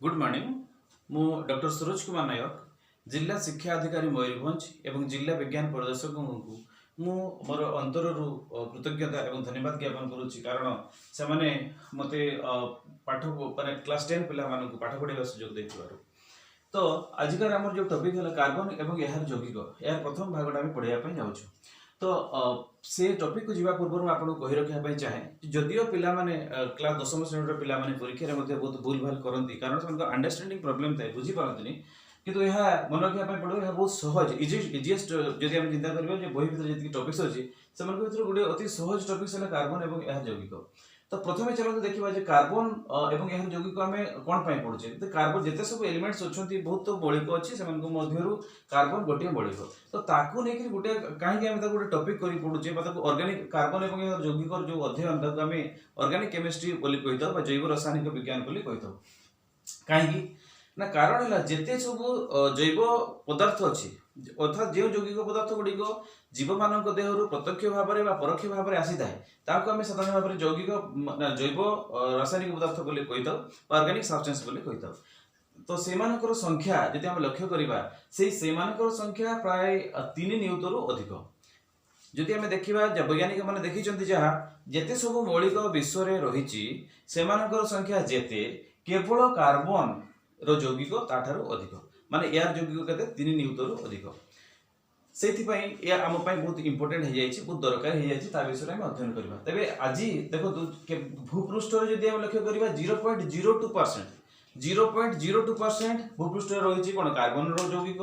Good morning मु doctor Suraj Kumar Nayak जिला शिक्षा अधिकारी मयूरभंज एवं जिला विज्ञान प्रदर्शक को मु मोर अंतररू कृतज्ञता एवं धन्यवाद ज्ञापन करुच्ची कारण से माने मते पाठ माने क्लास 10 पिला मानक पाठ पढ़ाइबा सुयोग देथिबारु। तो आजिकार आमर जो टॉपिक है कार्बन एवं यार यौगिक यार प्रथम भागटा आम पढ़ाई पे जाऊँ। तो से टॉपिक को जीवा पूर्व मैं आपको कही रखा चाहे जदियो पिला माने क्लास 10वीं श्रेणी पिला माने परीक्षा रे मध्ये बहुत भूल भाल करती कारण से अंडरस्टैंडिंग प्रॉब्लम थाए बुझी पारंतनी किंतु यह मन रखा पड़ो यह बहुत सहज इजीएस्ट जदि हम चिंता करिबा जे बही भीतर जति टॉपिक्स अछि सेमान भीतर गोटे अति सहज टॉपिक्स है कार्बन एवं यार यौगिक। तो प्रथमे चलते देखा जे कार्बन एवं यार यौगिक आम कौन पाई पढ़ुचे तो कार्बन जिते सब एलिमेंट्स अच्छी बहुत मौलिक अच्छी से कार्बन गोटे मौलिक तो ताकू नहीं गोटे कहीं गोटे टॉपिक कर पढ़ुचे ऑर्गेनिक कार्बन एवं यार यौगिक जो अध्ययन ताको आम ऑर्गेनिक केमिस्ट्री बोली कही था जैव रासायनिक विज्ञान बोली कही था कहीं ना कारण है जिते सब जैव पदार्थ अच्छी अर्थात जो यौगिक पदार्थ गुड़िक जीव मान देहर प्रत्यक्ष भाव में परोक्ष भाव में आसी था आम साधारण भाव में यौगिक जैव रासायनिक पदार्थ बोली कही था ऑर्गेनिक सब्सटेंस बोली कही था। तो सेमानकर संख्या यदि आम लक्ष्य करवा से संख्या प्राय 3 नियुत रु अधिक जदि आम देखा वैज्ञानिक मैंने देखी जहाँ जिते सब मौलिक विश्व में रही संख्या जेते केवल कार्बन यौगिक ताठार अधिक माने यार यौगिक के 3 नियुत रु अधिक से आम बहुत इंपोर्टेंट हो जाए बहुत दरकार हो जाए विषय में अध्ययन करवा। तेरे आज देखो भूपृष्ठ जदि आम लक्ष्य करवा 0.02% भूपृष्ठ रही कौन कार्बन यौगिक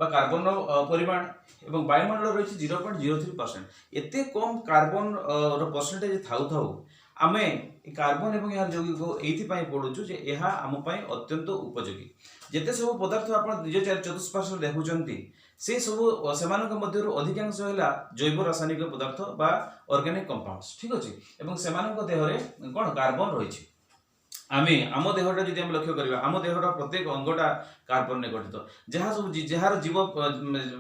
कार्बन परिमाण एवं वायुमंडल रही 0.03% एते कम कार्बन परसेंटेज थाउ थाउ आमे कार्बन एवं यार यौगिक ये पढ़ुचु जे यह आम अत्यंत उपयोगी जिते सब पदार्थ आप निज चतुष्पार्श्व देखुंत से सब से अधिकांश है जैव रासायनिक पदार्थ बा ऑर्गेनिक कंपाउंड्स ठीक अच्छे और से देहरे कौन कार्बन रही आमे आम देहटा जब आम लक्ष्य करवा आम देहटा प्रत्येक अंगटा कार्बन ने गठित जहाँ सब जार जीव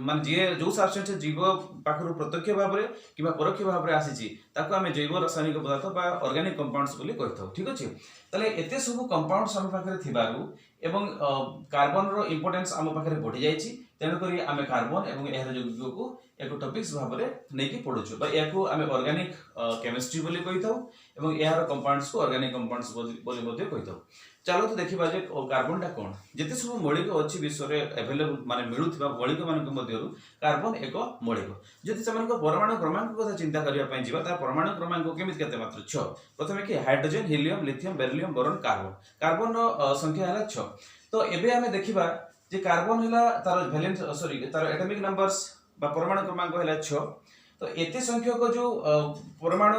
मान जी जो सब्सटेंस जीव पाखर प्रत्यक्ष भाव में कि परोक्ष भाव में आसी आम जैव रासायनिक पदार्थ बा ऑर्गेनिक कंपाउंड्स बोली कही था ठीक अच्छे। ताले एते सब कंपाउंड्स आम पाखे थिबारु एवं कार्बन रो इंपोर्टेंस आम पाखे बढ़ी जाइछि तेणुक आम कार्बन एवं यार यौगिक को एक टॉपिक्स भाव में नहीं पढ़ुचु या ऑर्गेनिक केमिस्ट्री बोली कही था और यार कंपाउंड्स को ऑर्गेनिक कंपाउंड्स बोली कही था। चलो तो देखा जे कार्बनटा कौन जिते सब मौलिक अच्छी विश्व में एभेलेबल माने मिलुथिबा मौलिक मानक मध्यरु कार्बन एक मौलिक जदि से परमाणु क्रमांक कथा चिंता करने जावा तार परमाणु क्रमांक केमिति केते मात्र 6 प्रथमे कि hydrogen helium lithium beryllium boron carbon संख्या है 6। तो एबे आमे देखिबा जे कार्बन है तार वैलेंस सॉरी तार एटॉमिक नंबर्स बा परमाणु क्रमांक है 6। तो एते संख्यक जो परमाणु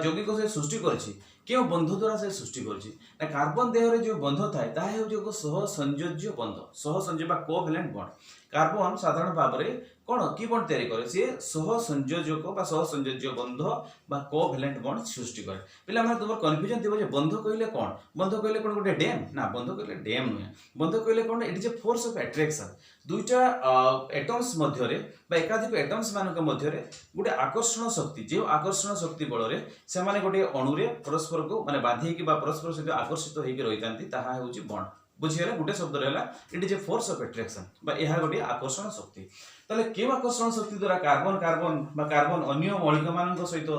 यौगिक से सृष्टि करछि क्यों बंध द्वारा से सृष्टि करछि ना कार्बन देहरे जो बंध थाए ताहा हेउछि एक सहसंयोज्य बंध सहसंयोज्य बा कोवैलेंट बॉन्ड कार्बन साधारण भाव में कौन की बॉन्ड तैयारी करे सी सहसंयोजक बा सहसंयोज्य बंध बा कोवैलेंट बॉन्ड सृष्टि करे पिला माने तुम कन्फ्यूजन थिबो जे बंध कहले कौन बंध कहले कौन गोटे डैम ना बंध कहले डैम नुहे बंध कहले कौन it is a force of attraction दुईटा एटम्स मध्यरे बा एकाधिक एटम्स मानक मध्यरे गोटे आकर्षण शक्ति जो आकर्षण शक्ति बल रे से माने गोटे अणुरे परस्पर को माने बांधी कि परस्पर सहित आकर्षित होइके रहितांती ताहा हेउछि बॉन्ड बुझीगला गोटे शब्द रहा it is a force of attraction यह गोटे आकर्षण शक्ति। ताले क्यों आकर्षण शक्ति द्वारा कार्बन कार्बन बा कार्बन अन्य मौलिक मान सहित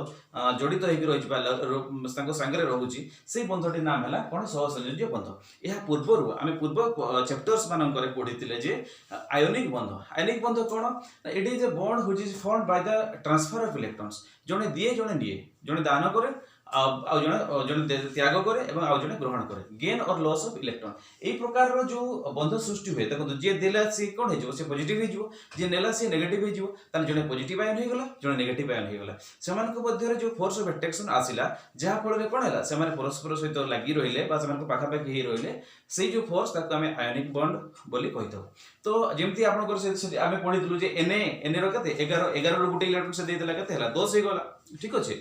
जड़ित होकर सांगे रोचे से बंधटी नाम है कौन सहसंयोज्य बंध। यह पूर्वर आम पूर्व चैप्टर्स मानक पढ़ी जे आयोनिक बंध कौन it is a bond which is formed by the transfer of electrons जड़े दिए जड़े निए जड़े दान करे जड़े त्याग करे आउ जड़े ग्रहण करे गेन और लॉस ऑफ इलेक्ट्रॉन यही प्रकार जो बंध सृष्टि हुए देखो जी देला सी कौन हो से पॉजिटिव हो जी नेला सी नेगेटिव हो जड़े पॉजिटिव आयन हो गला जड़े नेगेटिव आयन हो गला सेमानक मध्य जो फोर्स ऑफ अट्रैक्शन आसिला जहाँ फल कौन है से परस्पर सहित लगी रहिले पाखापाखि रहिले से जो फोर्स ताको आम आयोनिक बॉन्ड बोली कही था। तो जमती आपंकर आम पढ़ी जे एन रे 11 रू गोटे इलेक्ट्रॉन से देला केते 10 हो गला ठीक अच्छे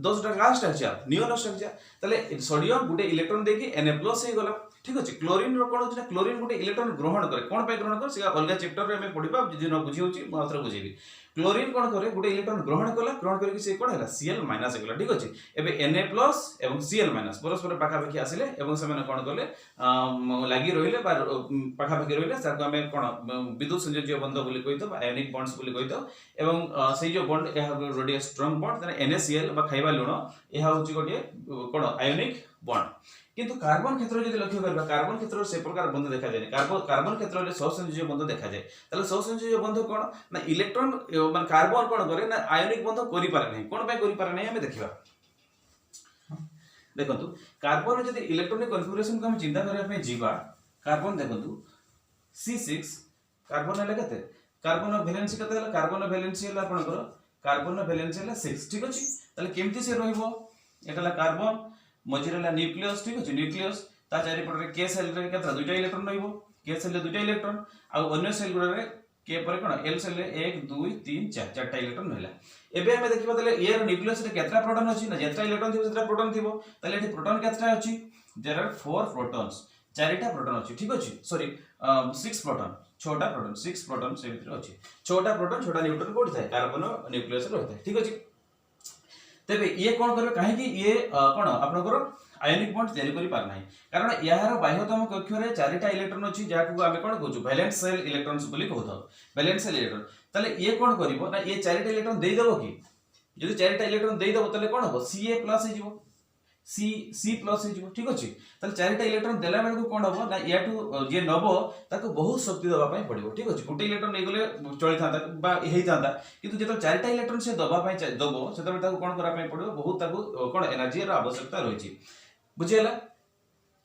10टा का स्ट्रक्चर नियोन स्ट्रक्चर ताले सोडियम गोटे इलेक्ट्रॉन देकी Na+ हो गला ठीक अच्छे। क्लोरीन रो कोन होछि क्लोरीन गोटे इलेक्ट्रॉन ग्रहण करे कौन पे ग्रहण करे से अलग चैप्टर रे हमें पढ़िबा जे न बुझी होछि म आथरा बुझेबी क्लोरीन कोन करे गोटे इलेक्ट्रॉन ग्रहण कला ग्रहण करके से कोन हैला Cl माइनस गेला ठीक अछि एबे Na प्लस एवं Cl माइनस परस्पर पाखा पाखी आसिले एवं से माने कोन करले लागि रहिले बा पाखा पाखी रहिले ताको हमें कोन विद्युत संयोजक बंध बोली कहितो बा आयनिक बॉन्ड्स बोली कहितो एवं से जो बॉन्ड एहा गोटे स्ट्रांग बॉन्ड तने NaCl बा खाइबा लुण एहा होची गोटे कोन आयनिक बॉन्ड किंतु कार्बन क्षेत्र जदि लक्ष्य करबा कार्बन क्षेत्र से प्रकार बंध देखा जाय कार्बन क्षेत्र रे सहसंयोजक बंध देखा जाय तले सहसंयोजक बंध कोन ना इलेक्ट्रॉन मान कार्बन कोन करे ना आयनिक बंध करि पारे नै कोन पे करि पारे नै हमें देखिबा देखंतु कार्बन जदि इलेक्ट्रॉनिक कॉन्फ़िगरेशन को हम चिंता करबा पे जीवा कार्बन देखंतु C6 कार्बन हला कते कार्बन वैलेंसी कते हला कार्बन वैलेंसी हला आपनकर कार्बन वैलेंसी हला 6 ठीक अछि तले केमति से रहइबो एटाला कार्बन मझिरला न्यूक्लियस ठीक अछि न्यूक्लियस ता चारि पटरे के सेल रे केतरा दुइटा इलेक्ट्रॉन रहइबो के सेल रे दुइटा इलेक्ट्रॉन आ अन्य सेल गुडा रे के पर कोन एल सेल रे 1 2 3 4 चारटा इलेक्ट्रॉन रहला एबे हमें देखिबा तले ए रो न्यूक्लियस रे केतरा प्रोटॉन अछि ना जेतरा इलेक्ट्रॉन थिबो सेतरा प्रोटॉन थिबो तले एठी प्रोटॉन केतरा अछि देयर आर 4 प्रोटॉन्स चारिटा प्रोटॉन अछि ठीक अछि सॉरी 6 प्रोटॉन छोटा प्रोटॉन 6 प्रोटॉन से भीतर अछि छोटा प्रोटॉन छोटा न्यूट्रॉन कोठी थाए कार्बन न्यूक्लियस रे रहथाय ठीक अछि तेबे ये कोन करबे काहे कि ये कोन आपनकर आयनिक बॉन्ड तयारी करि पार नाही कारण यार बाह्यतम कक्ष रे चारिटा इलेक्ट्रॉन अछि जाकु आमे कोन कहू वैलेंस सेल इलेक्ट्रॉन्स बोली कहू वैलेंस सेल इलेक्ट्रॉन तले ये कोन करिवो ना ये चारिटा इलेक्ट्रॉन देई देबो कि यदि चारिटा इलेक्ट्रॉन देई देबो तले कोन हो Ca+ हे जिवो C+ हे जिवो ठीक अछि तले चारिटा इलेक्ट्रॉन देला बेलको कोन हो ना याटू जे नबो ताको बहुत शक्ति दबा पय पड़िबो ठीक अछि गुटे इलेक्ट्रॉन नै गले चली थांता बा हेई थांता किंतु जेतो चारिटा इलेक्ट्रॉन से दबा पय दबो सेतो ताको कोन करा पय पड़िबो बहुत ताको कोन एनर्जी रा आवश्यकता रहिछि बुझियला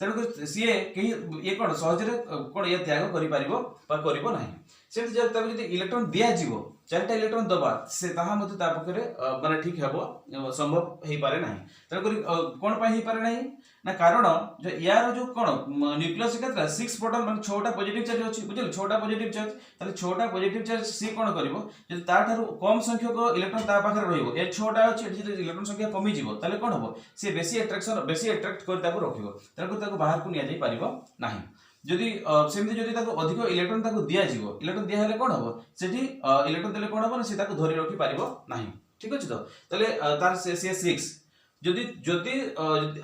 तेणु सीए कहीं ये कौन सहज कौन ये त्याग करिबो नाही से जब तक यदि इलेक्ट्रॉन दिया जीवो चारटा इलेक्ट्रॉन दबा से ताहा मते ता पकरे माने ठीक हेबो संभव हेई पारे नाही तेणु करी कोन पय हेई पारे नाही ना कारण जो यार जो कोन न्यूक्लियस केतरा 6 प्रोटॉन माने 6टा पॉजिटिव चार्ज अछि बुझिल 6टा पॉजिटिव चार्ज ताले 6टा पॉजिटिव चार्ज सी कोन करिवो यदि ता थारु कम संख्यक इलेक्ट्रॉन ता पाखरे रहिबो ए 6टा अछि यदि इलेक्ट्रॉन संख्या कमी जीवो ताले कोन हबो से बेसी अट्रैक्ट कर ताको रखिबो तेणु ताको बाहर को निया जाई परिबो नाही जदि सेमति जदि ताको अधिक इलेक्ट्रॉन ताको दिया जीवो इलेक्ट्रॉन दिया हेले कोन हबो सेठी इलेक्ट्रॉन देले कोन हबो ना से ताको धरि रखि परिबो नाही ठीक अछि तो तले तार से 6 जदि जदि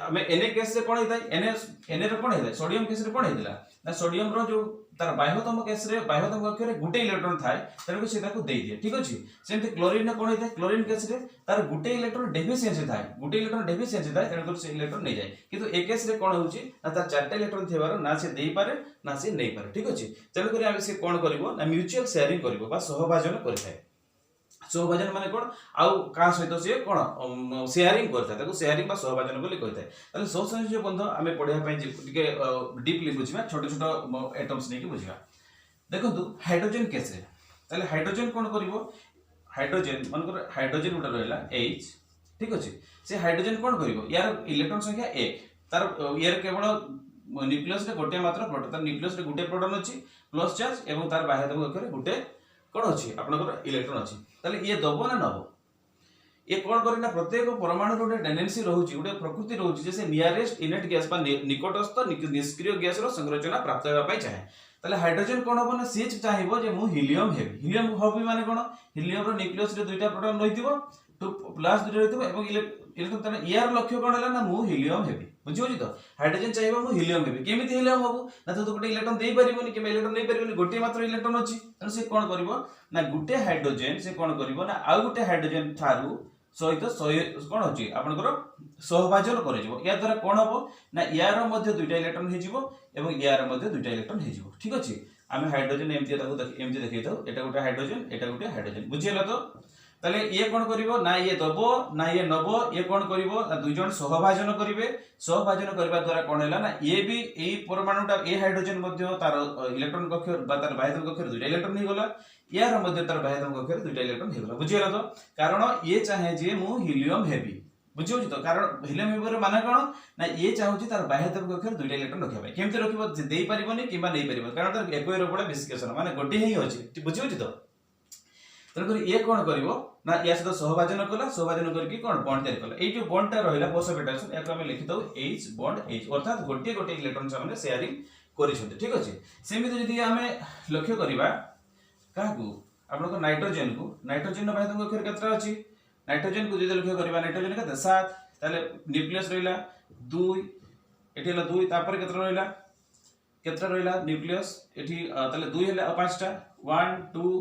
हमें Na केस से कोन हेताय Na रे कोन हेताय सोडियम केस रे कोन हेतिला ना सोडियम रो जो तार बाह्यतम केस रे बाह्यतम कक्ष रे गुटे इलेक्ट्रॉन थाए तेणु से ताको देई दिए ठीक अछि सेमति क्लोरीन कोन हेताय क्लोरीन केस रे तार गुटे इलेक्ट्रॉन डेफिशिएंसी थाए गुटे इलेक्ट्रॉन डेफिशिएंसी थाए तेणु से इलेक्ट्रॉन नै जाय किंतु ए केस रे कोन होउची ना तार चारटा इलेक्ट्रॉन थेबार ना से देई पारे ना से नै पारे ठीक अछि तेणु करी हम से कोन करिवो ना म्यूचुअल शेयरिंग करिवो बा सहभाजन करिथाय सहभाजन माने कोन आउ का सहित से कोन शेयरिंग करता ताको शेयरिंग बा सहभाजन बोली कहता है ताले सहसंयोजक बंध हमें पढिया पय टिके डीपली बुझिबा छोटे छोटे एटम्स नै कि बुझिबा देखंतु हाइड्रोजन केस रे ताले हाइड्रोजन कोन करिवो हाइड्रोजन मानकर हाइड्रोजन उडा रहला H ठीक अछि से हाइड्रोजन कोन करिवो यार इलेक्ट्रॉन संख्या 1 तार यार केवल न्यूक्लियस रे गोटे मात्र प्रोटॉन तार न्यूक्लियस रे गोटे प्रोटॉन अछि प्लस चार्ज एवं तार बाह्यतम कक्ष रे गोटे कोन अछि आपनकर इलेक्ट्रॉन अछि ताले ये दबो ना नबो ये कोन करी ना प्रत्येक परमाणु रो टेंडेंसी रहउची गोटे प्रकृति रहउची जैसे नियरेस्ट इनेट गैस बा निकटस्थ निष्क्रिय गैस रो संरचना प्राप्त होबा पय चाहे ताले हाइड्रोजन कोन होबो ना से चाहिबो जे मु हीलियम हेबी हीलियम होबी माने कोन हीलियम रो न्यूक्लियस रे दुइटा प्रोटॉन रहितिबो तो प्लस दुइटा रहितिबो एवं इलेक्ट्रॉन ताने यार लक्ष्य कोन हला ना मु हीलियम हेबी बुझियो जी तो हाइड्रोजन चाहिबो मु हीलियम हेबी केमिति हीलियम होबो ना तो गोटे इलेक्ट्रॉन देई परिबोनी के इलेक्ट्रॉन नै परिबोनी गोटे मात्र इलेक्ट्रॉन अछि तने से कोन करिवो ना गुटे हाइड्रोजन से कोन करिवो ना आ गुटे हाइड्रोजन थारु सहित कोन अछि आपनकर सहभाजन करि जिवो या द्वारा कोन हबो ना यार मध्ये दुइटा इलेक्ट्रॉन हे जिवो एवं यार मध्ये दुइटा इलेक्ट्रॉन हे जिवो ठीक अछि आमे हाइड्रोजन एमति ताको एमति देखै दो एटा गुटे हाइड्रोजन बुझियला तो ताले ये कोन करिवो ना ये दबो ना ये नबो ये कोन करिवो दुई जन सहभाजन करिवे सहभाजन करबा द्वारा कोन हैला ना ये भी एई परमाणुटा ए हाइड्रोजन मध्ये तार इलेक्ट्रॉन कक्ष बा तार बाह्यतम कक्ष दुइटा इलेक्ट्रॉन हे गला यार मध्ये तार बाह्यतम कक्ष दुइटा इलेक्ट्रॉन हे गला बुझियला तो कारण ये चाहे जे मु हीलियम हेबी बुझियो जी तो कारण हीलियम हेबर माने कोन ना ये चाहूची तार बाह्यतम कक्ष दुइटा इलेक्ट्रॉन रखिया भाई केमते रखिबो देई परिबोनी किबा नै परिबो कारण तार एकय रो बडा विश्लेषण माने गोटे ही अछि बुझियो जी तो तेणुक ये कौन करिवो ना या सहित सहभाजन कला सहभाजन करके कौन बॉन्ड तैयार कला ए जो बॉन्डटा रहिला फोस्फोपेटाइजेशन याको हम लिखि दउ H बॉन्ड H अर्थात गोटे गोटे इलेक्ट्रॉन सामने शेयरिंग करिसथि ठीक अछि सेमिति जदि हमें लक्ष्य करिबा काकू आपन नाइट्रोजन बाह्यतंग अक्षर केतरा अछि नाइट्रोजन को जदि लक्ष्य करबा नाइट्रोजन केते 7 ताले न्यूक्लियस रहिला 2 एठी हला 2 तापर केतरा रहिला न्यूक्लियस एठी ताले 2 हला 5 टा 1 2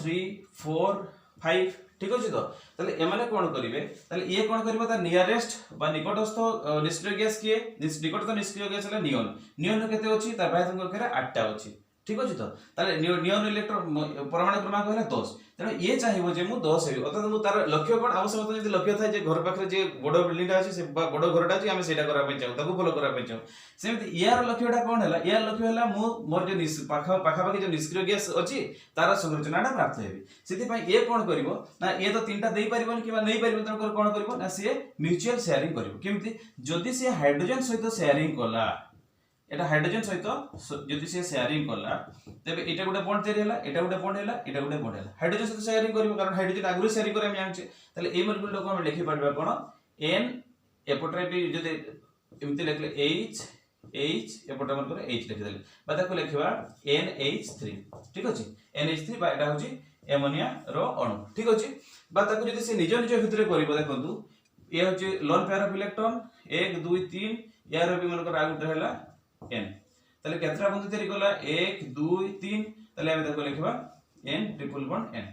3 4 5 ठीक अछि तो ताले एमाने कोन करिवे ताले ये कोन करबा ता नियरेस्ट बा निकटस्थ निष्क्रिय गैस किए निकटस्थ निष्क्रिय गैस हला नियन केते अछि तार बाह्यतंग अक्षर 8 टा अछि ठीक अछि तो ताले नियन इलेक्ट्रॉन परमाणु क्रमांक हला 10 तेणु ये चाहिए जे मु 10 हेबी अर्थात मु तार लक्ष्य कोन आवश्यक जदि लक्ष्य थाए जे घर पाखरे जे बड़ बिल्डिंग अछि से बड़ घरटा अछि हमें सेटा करा पे चाहू ताको फॉलो करा पे चाहू सेमति यार लक्ष्यटा कोन हला यार लक्ष्य हला मु मोर जे पाखा पाखी जे निष्क्रिय गैस अछि तार संरचनाटा प्राप्त हेबी सेति पई ये कोन करिवो ना ये तो तीनटा देई परिबोन किबा नै परिबो त कोन करिवो ना से म्यूचुअल शेयरिंग करिवो केमति जदि से हाइड्रोजन सहित शेयरिंग कला एटा हाइड्रोजन सहित जदि से शेयरिंग कला तबे एटा गुटे बॉन्ड तयारी हला एटा गुटे बॉन्ड हला एटा गुटे बॉन्ड हला हाइड्रोजन सहित शेयरिंग करिवो कारण हाइड्रोजन आगु शेयरिंग करे हम जानछे ताले ए मॉलिक्यूल को हम लिखि पाडबा कोन n एपोट्रे भी जदि एमति लिखले h एपोट्रे मन करे h लिखि देले बा ताको लिखिबा NH3 ठीक अछि NH3 बा एटा होची एमोनिया रो अणु ठीक अछि बा ताको जदि से निज निज भितरे करिवो देखंतु ए होची लोन पेयर ऑफ इलेक्ट्रॉन 1 2 3 यार भी मन करे आगु हला n ताले केतरा बंधु तयारी कला 1 2 3 ताले हम ताको लिखिबा n ट्रिपल बॉन्ड n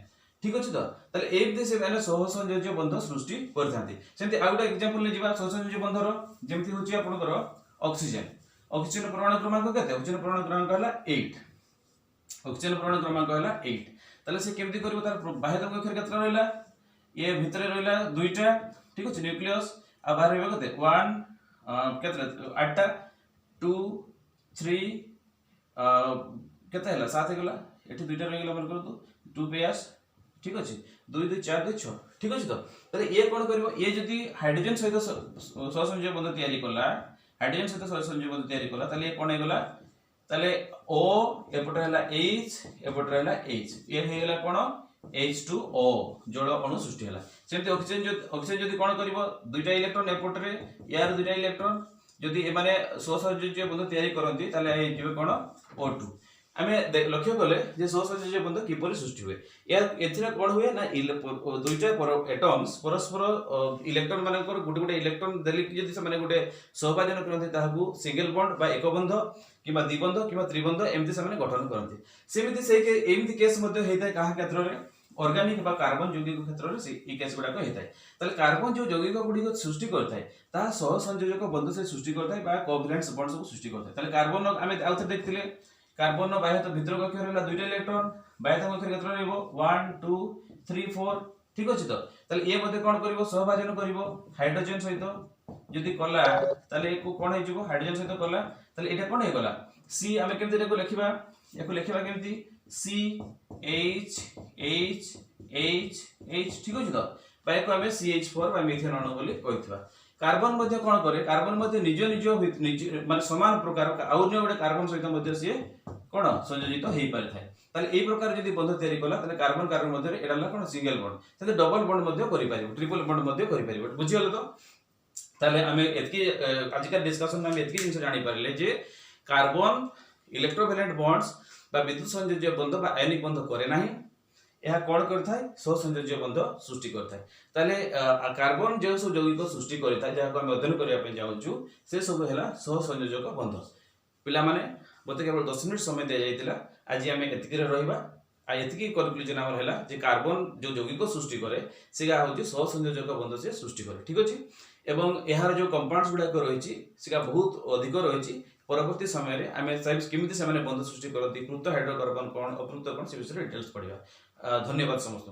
ठीक अछि तो ताले एक दे से माने सहसंयोज्य बंध सृष्टि करथांती सेमति आउटा एग्जांपल ले जिबा सहसंयोज्य बंधर जेमति होची आपनकर ऑक्सीजन परमाणु क्रमांक केते ऑक्सीजन परमाणु क्रमांक हला 8 ऑक्सीजन परमाणु क्रमांक हला 8 ताले से केमति करबो तार बाह्यतंग अक्षर केतरा रहला ये भितरे रहला दुईटा ठीक अछि न्यूक्लियस आ बाहर रहबा केते 1 केतरा 8 टा 2 3 केते हला 7 हेगला एठी दुईटा रह गेला मन करतो 2 पेयर्स ठीक अछि 2 2 4 2 6 ठीक अछि तो तले ये कोन करबो ये जदी हाइड्रोजन सहित सहसंयोजक बंध तयारी करला हाइड्रोजन सहित सहसंयोजक बंध तयारी करला तले कोन हेगला तले O एपटे हला H एपटे हला H ये हेगला कोन H2O जल अणु सृष्टि हला सेमते ऑक्सीजन जदी कोन करबो दुईटा इलेक्ट्रॉन एपटे रे यार दुईटा इलेक्ट्रॉन जदि ए माने सहसंयोज्य बंध तयारी करंती ताले ए जिवे कोन O2 आमे लक्ष्य कले जे सहसंयोज्य बंध किपरि सृष्टि हुए या एथिरा कोन हुए ना दुईटा एटम्स परस्पर इलेक्ट्रॉन मानकर गुटे गुटे इलेक्ट्रॉन देली जदि से माने गुटे सहभाजन करंती ताहाकू सिंगल बॉन्ड बा एक बंध किबा द्विबंध किबा त्रिबंध एमति से माने गठन करंती सेमिति से एमति केस मध्ये हेताय काहा क्षेत्र रे ऑर्गेनिक बा कार्बन यौगिक क्षेत्र रे ई केस गुडा को हेताय ताले कार्बन जो यौगिक गुडी को सृष्टि करथाय ता सहसंयोजक बंध से सृष्टि करथाय बा कोवैलेंट बॉन्ड सब सृष्टि करथाय ताले कार्बन आमे आउथे देखथिले कार्बन बाह्य भितर कक्षर हला दुईटा इलेक्ट्रॉन बाह्य कक्षर केतरा रहबो 1 2 3 4 ठीक अछि तो ताले ए मध्ये कोन करबो सहभाजन करबो हाइड्रोजन सहित जदि कला ताले एको कोन हे जिवो हाइड्रोजन सहित कला ताले एटा कोन हे गला C आमे केमति एको लिखिबा केमति C H H H H ठीक अछि तो बाय को आमे CH4 बा मीथेन अणु बोली कहितबा कार्बन मध्ये कोन करे कार्बन मध्ये निज माने समान प्रकार आउन्य गोटे कार्बन सहित मध्ये से कोन संयोजित हेई पारे थाए ताले एई प्रकार जदि बंध तयारी कला ताले कार्बन कार्बन मध्ये एडा ला कोन सिंगल बॉन्ड ताले डबल बॉन्ड मध्ये करि पारिबो ट्रिपल बॉन्ड मध्ये करि पारिबो बुझियलो तो ताले हमें एतकी आज का डिस्कशन में हम एतकी जिंस जानि पारले जे कार्बन इलेक्ट्रोवैलेंट बॉन्ड्स बा विद्युत संयोज्य बंध बा आयनिक बंध करे नाही यह कोन करथाय सहसंयोज्य बंध सृष्टि करथाय ताले कार्बन जे सब यौगिक सृष्टि करथाय जहा को हम अध्ययन करिया पे जाउछु से सब हेला सहसंयोजक बंध पिला माने मते केवल 10 मिनिट समय दे जाइतिला आज हम एतकी रे रहिबा आ एतकी कंक्लूजन हमर हेला जे कार्बन जो यौगिक सृष्टि करे सेगा होची सहसंयोजक बंध से सृष्टि करे ठीक अछि एवं एहार जो कंपाउंड्स गुडा को रहिछि सेगा बहुत अधिक रहिछि परवर्ती समय रे आमे केमिति से माने बंध सृष्टि करती कृत हाइड्रोकार्बन कोन अकृत कोन से विषय डिटेल्स पढिबा धन्यवाद समस्त।